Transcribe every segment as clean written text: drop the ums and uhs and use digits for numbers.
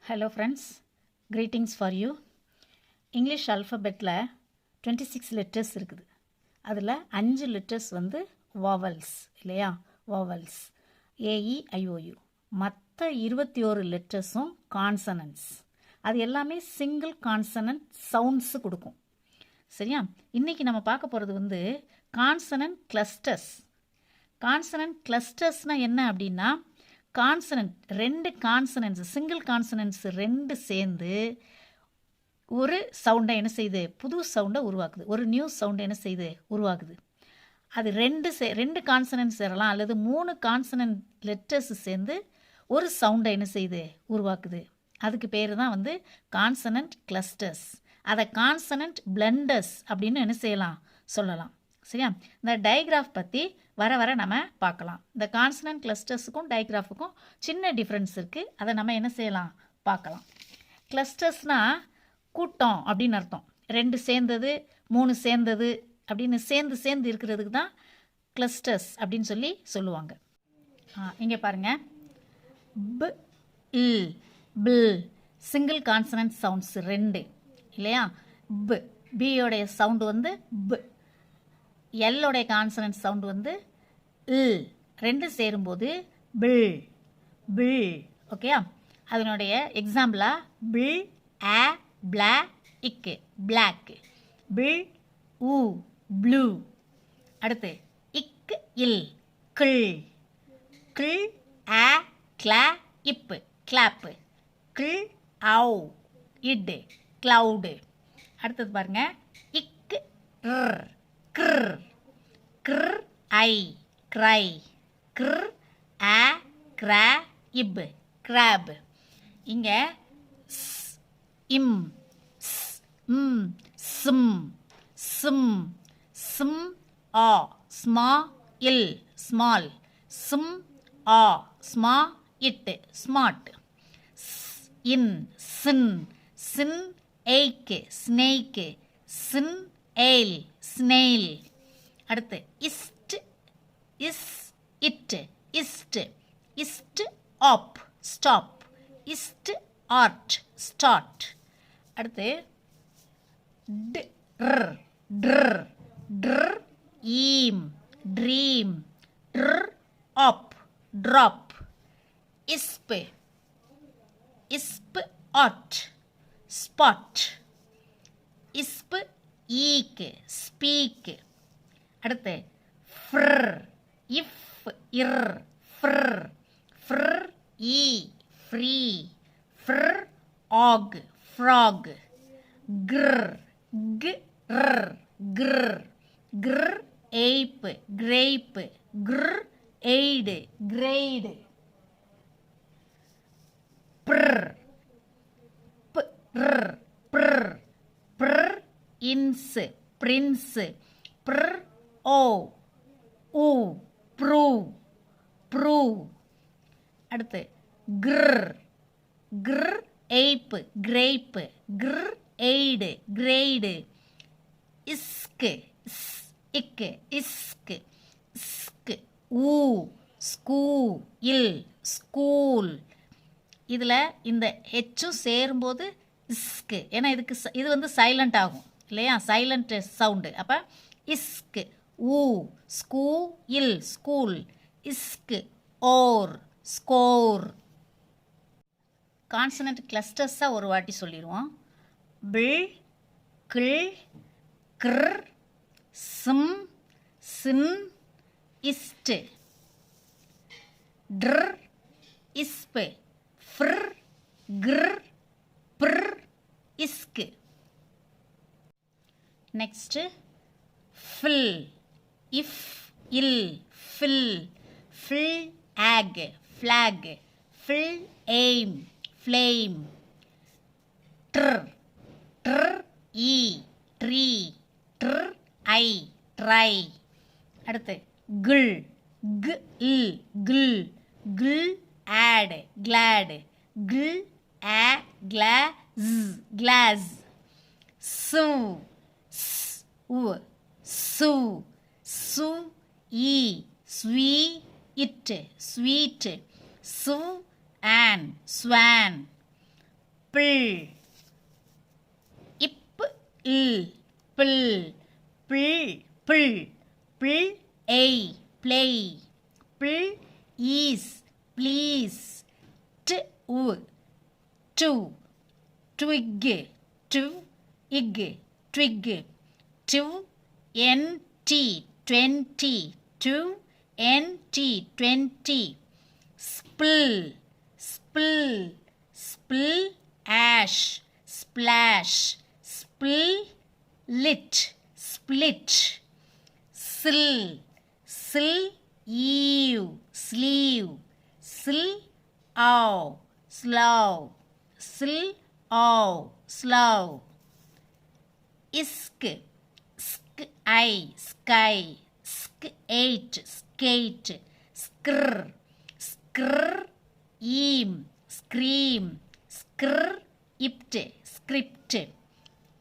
Hello friends, greetings for you. English alphabetல 26 letters இருக்குது. அதில் 5 letters வந்து vowels இல்லையா, vowels AEIOU. மற்ற 21 lettersம் consonants. அது எல்லாமே single consonant sounds கொடுக்கும். சரியா? இன்னைக்கு நம்ம பார்க்க போகிறது வந்து consonant clusters. consonant clustersனா என்ன அப்படின்னா, கான்சனன்ட் ரெண்டு கான்சனன்ட்ஸ் சிங்கிள் கான்சனன்ட்ஸ் ரெண்டு சேர்ந்து ஒரு சவுண்டை என்ன செய்யுது, புது சவுண்டை உருவாக்குது, ஒரு நியூ சவுண்டை என்ன செய்யுது, உருவாக்குது. அது ரெண்டு கான்சனன்ட் சேரலாம் அல்லது 3 கான்சனன்ட் லெட்டர்ஸ் சேர்ந்து ஒரு சவுண்டை என்ன செய்யுது, உருவாக்குது. அதுக்கு பேர் தான் வந்து கான்சனன்ட் கிளஸ்டர்ஸ். அதை கான்சனன்ட் பிளண்டர்ஸ் அப்படின்னு என்ன செய்யலாம், சொல்லலாம். சரியா? இந்த டைக்ராஃப் பற்றி வர நம்ம பார்க்கலாம். இந்த கான்சனன்ட் கிளஸ்டர்ஸுக்கும் டைக்ராஃபுக்கும் சின்ன டிஃப்ரென்ஸ் இருக்குது. அதை நம்ம என்ன செய்யலாம், பார்க்கலாம். கிளஸ்டர்ஸ்னால் கூட்டம் அப்படின்னு அர்த்தம். 2 சேர்ந்தது 3 சேர்ந்தது அப்படின்னு சேர்ந்து இருக்கிறதுக்கு தான் கிளஸ்டர்ஸ் அப்படின்னு சொல்லுவாங்க. இங்கே பாருங்கள், ப இல் பில் சிங்கிள் கான்சனன்ட் சவுண்ட்ஸ் 2 இல்லையா. ப பியோடைய சவுண்டு வந்து ப, எல்லோடைய கான்சனன்ட் சவுண்டு வந்து இல், 2 சேரும்போது பில் பில். ஓகேயா? அதனுடைய எக்ஸாம்பிளாக பில் ஆ பிளா இக்கு பிளாக், பில் ஊ ப்ளூ. அடுத்து இக்கு இல் கிள், கிள் ஆ கிளா இப்பு கிளாப்பு, கிள் ஆவ் இடு கிளவுடு. அடுத்தது பாருங்க, இக்கு ர் கிர், கிர் ஐ கிரை, கிர் ஆ கிரா இப் கிராப். இங்கே இம் ம் சிம் சிம் சிம் ஆ ஸ்மா இல் ஸ்மால், சிம் ஆ ஸ்மா இட் ஸ்மார்ட். இன் சின் சின் எய்க்கு ஸ்னேக்கு, சின் ஏல் ஸ்னெயில். அடுத்து இஸ்ட் இஸ் இட் இஸ்ட், இஸ்ட் ஆப் ஸ்டாப், இஸ்ட் ஆர்ட் ஸ்டார்ட். அடுத்து ட்ர் ட்ர் ட்ர் ஈம் ட்ரீம், ட்ர் ஆப் ட்ராப். இஸ்ப் இஸ்ப் ஆட் ஸ்பாட், இஸ்ப் ஈக்கு ஸ்பீக். அடுத்து ஃப்ர் இஃப் இர் ஃப்ர், ஃப்ர் ஈ ஃப்ரீ, ஃப்ர் ஆக் ஃப்ராக். கிர் கிர் கிர், கிர் ஏப் கிரேப், கிர் எய்டு கிரேடு. ப்ர் ப்ர் ப்ர் ப்ர் இன்ஸ் பிரின்ஸ், ப்ர் ஓ ஊ ப்ரூ ப்ரூ. அடுத்து கிர் கிர் ஏப் கிரேப்பு, கிர் எய்டு கிரேடு. இஸ்கு இக்கு இஸ்கு இஸ்கு ஊ ஸ்கூ இல் ஸ்கூல். இதில் இந்த ஹெச்சும் சேரும்போது இஸ்கு, ஏன்னா இது வந்து சைலண்ட் ஆகும் இல்லையா, சைலண்ட் சவுண்டு. அப்போ இஸ்கு ஊ ஸ்கூ இல் ஸ்கூல், இஸ்கு ஓர் ஸ்கோர். கான்சனன்ட் கிளஸ்டர்ஸாக ஒரு வாட்டி சொல்லிடுவோம். பில் கிள் கிர் சிம் சின் இஸ்ட், ட்ர் இஸ்பு ஃப்ர் கிர் ப்ர் இஸ்கு. நெக்ஸ்ட் ஃபில் இஃப் இல் ஃபில், ஃபில் ஆக் ஃப்ளாக், ஃபில் எய்ம் ஃப்ளேம். ட்ர் ட்ர் ஈ ட்ரீ, ட்ர் ஐ ட்ரை. அடுத்து கிள் க் இல் கிள், கிள் ஆட் கிளாட், கிள் ஆ கிளா கிளாஸ். சு சு சு ஈ ஸ்வீ இட் ஸ்வீட், சு and swan. பிள் இப் இல் பிள் பிள் பிள் பிள் ஏய் ப்ளே பிள் ஈஸ் ப்ளீஸ் டு டு twig to ig twig to nt 20 to nt 20 spill spill spill ash splash spill lit split sill sill ewe sleeve sill ow slow sill ow slow isk sk I sky sk 8 skate skr skr eam scream skr ipt script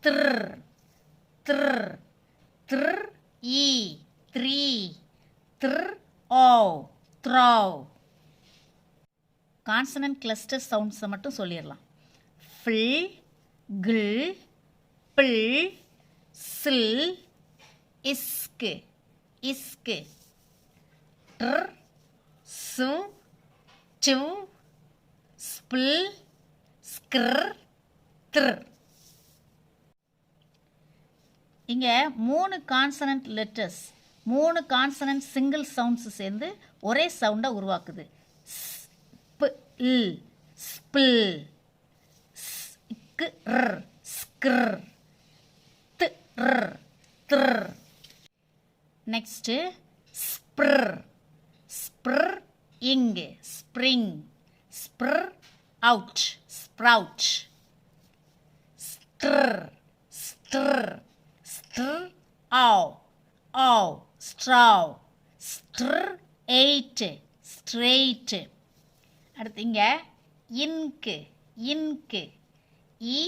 tr tr tr e 3 tr o throw consonant cluster சவுண்ட்ஸை மட்டும் சொல்லிடலாம் fill kill bill சில் இஸ்கு இஸ்கு ட்ர் சு to spill ஸ்கிர் த்ர் இங்கே 3 consonant letters 3 consonant single sounds சேர்ந்து ஒரே சவுண்டை உருவாக்குது இல் ஸ்பில் ஸ்கிர் ஸ்கிர் த்ர் த்ர் நெக்ஸ்ட் ஸ்ப்ர் ஸ்ப்ர் இங் ஸ்ப்ரிங் ஸ்ப்ர் அவுட் ஸ்ப்ரவுட் ஸ்ட்ர் ஸ்ட்ர் ஸ்ட்ர் ஆவ் ஆவ் ஸ்ட்ராவ் ஸ்ட்ர் எயிட் ஸ்ட்ரெயிட் அடுத்து இங்கே இன்கு இன்கு இ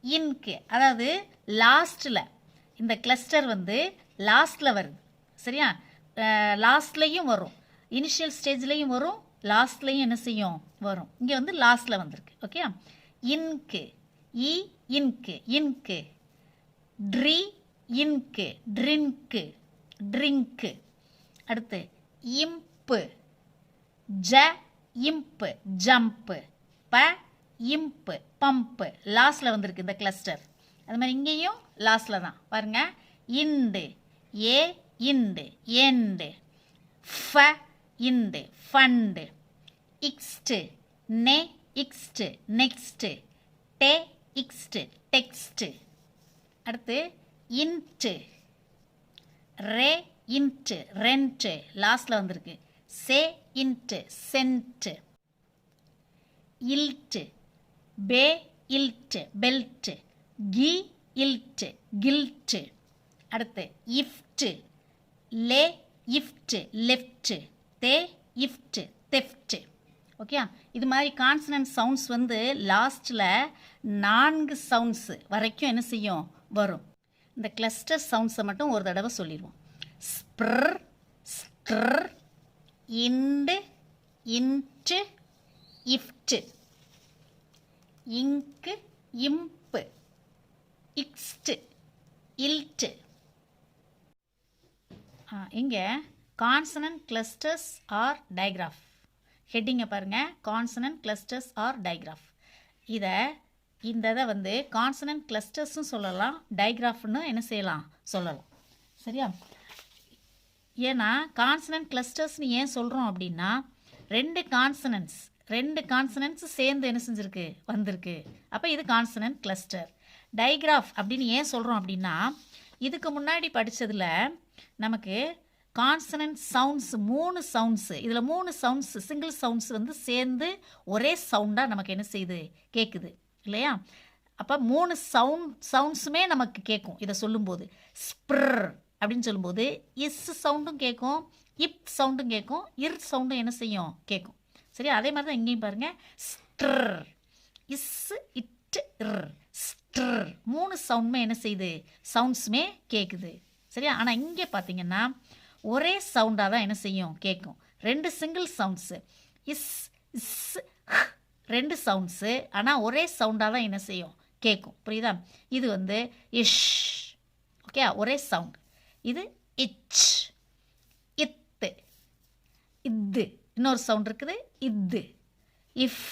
இன்கு அதாவது லாஸ்ட்டில் இந்த கிளஸ்டர் வந்து லாஸ்ட்டில் வருது சரியா லாஸ்ட்லேயும் வரும் இனிஷியல் ஸ்டேஜ்லேயும் வரும் லாஸ்ட்லேயும் என்ன செய்யும் வரும் இங்கே வந்து லாஸ்ட்டில் வந்திருக்கு ஓகே இன்கு இ இன்கு இன்கு ட்ரி இன்கு ட்ரிங்க்கு ட்ரிங்க்கு அடுத்து இம்பு ஜ இம்பு ஜம்ப்பு ப இம்பு பம்பு லாஸ்ட்டில் வந்திருக்கு இந்த கிளஸ்டர் அது மாதிரி இங்கேயும் லாஸ்ட்டில் தான் பாருங்க இண்டு ஏ இண்டு எண்டு ஃப இண்டு ஃபண்டு இக்ஸ்டு நெ இக்ஸ்டு நெக்ஸ்ட்டு டே இக்ஸ்டு டெக்ஸ்ட்டு அடுத்து இன்ட்டு ரே இன்ட்டு ரெண்ட்டு லாஸ்ட்டில் வந்திருக்கு சே இன்ட்டு சென்ட்டு இல்ட்டு பே இல்ட்டு பெல்ட்டு கி இல்ட்டு கில்ட்டு அடுத்து இஃப்ட்டு லே இஃப்ட்டு லெஃப்ட்டு தே இஃப்ட்டு தெஃப்ட்டு ஓகே இது மாதிரி கான்சனன்ட் சவுண்ட்ஸ் வந்து லாஸ்ட்டில் 4 சவுண்ட்ஸு வரைக்கும் என்ன செய்யும் வரும் இந்த கிளஸ்டர் சவுண்ட்ஸை மட்டும் ஒரு தடவை சொல்லிடுவோம் ஸ்ப்ர் ஸ்ட்ர் இண்டு இன்ட்டு இஃப்ட்டு இங்கு இம்பு இக்ஸ்ட்டு இல்ட்டு இங்கே கான்சனன்ட் கிளஸ்டர்ஸ் ஆர் டைக்ராஃப் ஹெட்டிங்கை பாருங்கள் கான்சனன்ட் கிளஸ்டர்ஸ் ஆர் டைக்ராஃப் இதை வந்து கான்சனன்ட் கிளஸ்டர்ஸும் சொல்லலாம் டைக்ராஃப்னு என்ன செய்யலாம் சொல்லலாம் சரியா ஏன்னா கான்சனன்ட் கிளஸ்டர்ஸ்னு ஏன் சொல்கிறோம் அப்படின்னா 2 கான்சனன்ட்ஸ் சேர்ந்து என்ன செஞ்சுருக்கு வந்திருக்கு அப்போ இது கான்சனன்ட் கிளஸ்டர் டைக்ராஃப் அப்படின்னு ஏன் சொல்கிறோம் அப்படின்னா இதுக்கு முன்னாடி படித்ததில் நமக்கு கான்சனன்ட் சவுண்ட்ஸ் 3 சவுண்ட்ஸு இதில் 3 சவுண்ட்ஸ் சிங்கிள் சவுண்ட்ஸ் வந்து சேர்ந்து ஒரே சவுண்டாக நமக்கு என்ன செய்யுது கேட்குது இல்லையா அப்போ 3 சவுண்ட்ஸுமே நமக்கு கேட்கும் இதை சொல்லும்போது ஸ்ப்ர் அப்படின்னு சொல்லும்போது இஸ் சவுண்டும் கேட்கும் இப் சவுண்டும் கேட்கும் இர் சவுண்டும் என்ன செய்யும் கேட்கும் சரி அதே மாதிரி தான் இங்கேயும் பாருங்கள் ஸ்ட்ர் இஸ் இட் இர் ஸ்ட்ர் 3 சவுண்டுமே என்ன செய்யுது சவுண்ட்ஸுமே கேட்குது சரியா ஆனால் இங்கே பார்த்தீங்கன்னா ஒரே சவுண்டாக தான் என்ன செய்யும் கேட்கும் 2 single sounds is is 2 sounds, ஆனால் ஒரே சவுண்டாக தான் என்ன செய்யும் கேட்கும். புரியுதா? இது வந்து இஷ். ஓகே, ஒரே சவுண்ட். இது இச், இத்து, இது. இன்னொரு சவுண்ட் இருக்குது, இது. இஃப்,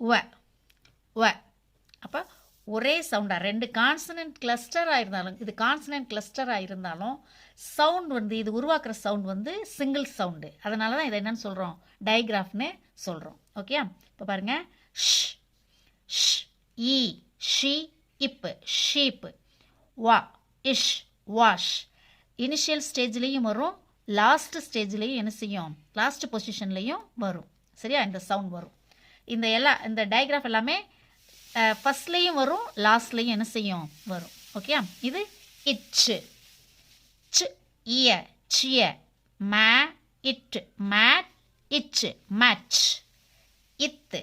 வ, வ. அப்போ ஒரே சவுண்டாக 2 கான்சனன்ட் கிளஸ்டராக இருந்தாலும், இது கான்சனன்ட் கிளஸ்டராக இருந்தாலும் சவுண்ட் வந்து இது உருவாக்குற சவுண்ட் வந்து சிங்கிள் சவுண்டு. அதனால தான் இதை என்னன்னு சொல்கிறோம், டைகிராஃப்னு சொல்கிறோம். ஓகே, இப்போ பாருங்கள். ஷ், ஷ், ஈ, ஷி, இப்பு, ஷீப்பு. வா, இஷ், வாஷ். இனிஷியல் ஸ்டேஜ்லேயும் வரும், லாஸ்ட் ஸ்டேஜ்லேயும் என்ன செய்யும், லாஸ்ட் பொசிஷன்லேயும் வரும். சரியா? இந்த சவுண்ட் வரும். இந்த டைகிராஃப் எல்லாமே ஃபஸ்ட்லேயும் வரும், லாஸ்ட்லேயும் என்ன செய்யும் வரும். ஓகே, இது இச்சு, ச், இய, சிய. மே, இட்டு, மேட், இச்சு, மேட்ச். இத்து,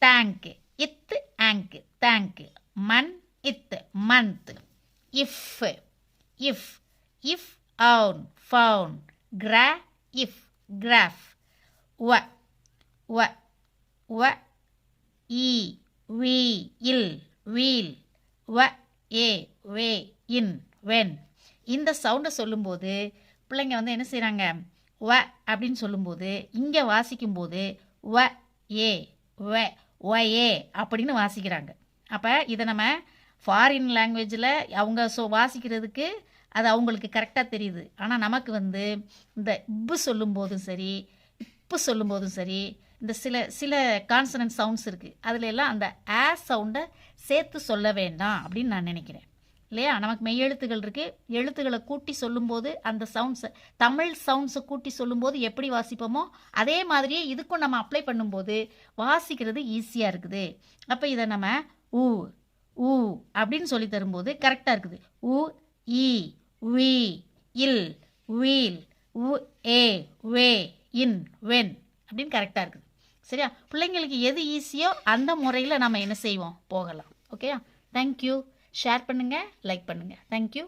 டேங்கு, இத்து, ஆங்கு, தேங்கு. மண், இத்து, month. If, if, if, own, found. Gra, if, graph. Wa, wa, wa, e, we, இல், wheel. வ, ஏ, வே, இன், when. இந்த சவுண்டை சொல்லும்போது பிள்ளைங்க வந்து என்ன செய்கிறாங்க, வ அப்படின்னு சொல்லும்போது இங்கே வாசிக்கும்போது வ, ஏ, வ, ஒயே அப்படின்னு வாசிக்கிறாங்க. அப்போ இதை நம்ம ஃபாரின் லாங்குவேஜில் அவங்க வாசிக்கிறதுக்கு அது அவங்களுக்கு கரெக்டாக தெரியுது. ஆனால் நமக்கு வந்து இந்த இப்பு சொல்லும்போதும் சரி, இப்பு சொல்லும்போதும் சரி, இந்த சில கான்சனன்ட் சவுண்ட்ஸ் இருக்குது, அதில் எல்லாம் அந்த ஆ சவுண்டை சேர்த்து சொல்ல வேண்டாம் அப்படின்னு நான் நினைக்கிறேன். இல்லையா? நமக்கு மெய்யெழுத்துகள் இருக்குது, எழுத்துக்களை கூட்டி சொல்லும்போது அந்த சவுண்ட்ஸை, தமிழ் சவுண்ட்ஸை கூட்டி சொல்லும்போது எப்படி வாசிப்போமோ அதே மாதிரியே இதுக்கும் நம்ம அப்ளை பண்ணும்போது வாசிக்கிறது ஈஸியாக இருக்குது. அப்போ இதை நம்ம ஊ, ஊ அப்படின்னு சொல்லி தரும்போது கரெக்டாக இருக்குது. ஊ, ஈ, வி, இல், வீல். உ, ஏ, வே, இன், வென் அப்படின்னு கரெக்டாக இருக்குது. சரியா? பிள்ளைங்களுக்கு எது ஈஸியோ அந்த முறையில் நம்ம என்ன செய்வோம், போகலாம். ஓகேயா? தேங்க்யூ. ஷேர் பண்ணுங்கள், லைக் பண்ணுங்கள். தேங்க்யூ.